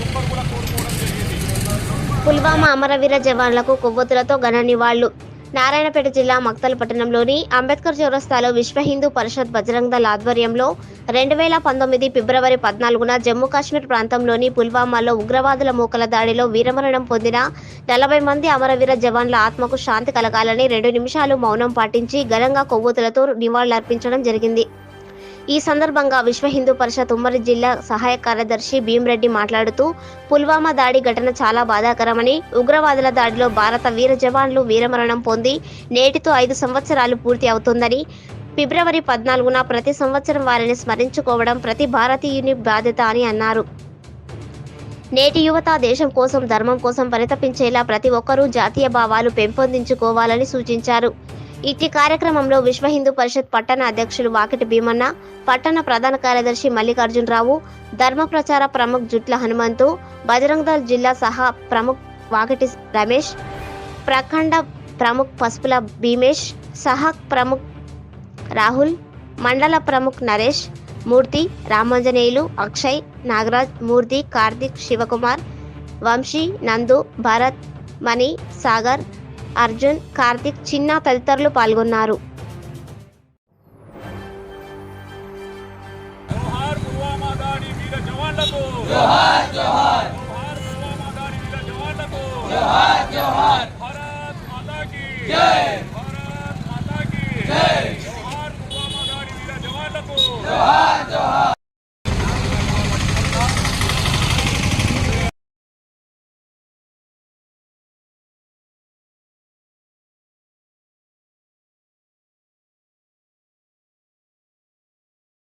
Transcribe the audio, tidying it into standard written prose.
ఒక్కరు కూడా కోరుకోవడం జరిగింది. పుల్వామా అమరవీర జవాన్లకు కొవ్వొత్తులతో ఘన నివాళులు. నారాయణపేట జిల్లా మక్తల్ పట్టణంలోని అంబేద్కర్ చౌరస్తాలో విశ్వ హిందూ పరిషత్ బజరంగ్ దళ్ ఆధ్వర్యంలో 2019 ఫిబ్రవరి 14న జమ్మూ కాశ్మీర్ ప్రాంతంలోని పుల్వామాలో ఉగ్రవాదుల మూకల దాడిలో వీరమరణం పొందిన 40 మంది అమరవీర జవాన్ల ఆత్మకు శాంతి కలగాలని 2 నిమిషాలు మౌనం పాటించి ఘనంగా కొవ్వొత్తులతో నివాళులర్పించడం జరిగింది. ఈ సందర్భంగా విశ్వ హిందూ పరిషత్ ఉమ్మడి జిల్లా సహాయ కార్యదర్శి భీమ్రెడ్డి మాట్లాడుతూ, పుల్వామా దాడి ఘటన చాలా బాధాకరమని, ఉగ్రవాదుల దాడిలో భారత వీర జవాన్లు వీరమరణం పొంది నేటితో 5 సంవత్సరాలు పూర్తి అవుతుందని, ఫిబ్రవరి 14న ప్రతి సంవత్సరం వారిని స్మరించుకోవడం ప్రతి భారతీయుని బాధ్యత అని అన్నారు. నేటి యువత దేశం కోసం, ధర్మం కోసం పరితపించేలా ప్రతి ఒక్కరూ జాతీయ భావాలు పెంపొందించుకోవాలని సూచించారు. ఇట్టి కార్యక్రమంలో విశ్వ హిందూ పరిషత్ పట్టణ అధ్యక్షులు వాకిటి భీమన్న, పట్టణ ప్రధాన కార్యదర్శి మల్లికార్జునరావు, ధర్మ ప్రచార ప్రముఖ్ జుట్ల హనుమంతు, బజరంగ్ దళ్ జిల్లా సహా ప్రముఖ్ వాకిటి రమేష్, ప్రఖండ ప్రముఖ్ పసుపుల భీమేష్, సహా ప్రముఖ్ రాహుల్, మండల ప్రముఖ్ నరేష్, మూర్తి, రామాంజనేయులు, అక్షయ్, నాగరాజ్, మూర్తి, కార్తిక్, శివకుమార్, వంశీ, నందు, భరత్, మణి, సాగర్, అర్జున్, కార్తిక్, చిన్న తదితరులు పాల్గొన్నారు. జోహార్ పుల్వామా దాడి వీర జవాన్లకు, జోహార్ జోహార్. జోహార్ పుల్వామా దాడి వీర జవాన్లకు, జోహార్ జోహార్. భారత్ మాతా కీ జై, భారత్ మాతా కీ జై. జోహార్ పుల్వామా దాడి వీర జవాన్లకు, జోహార్ జోహార్.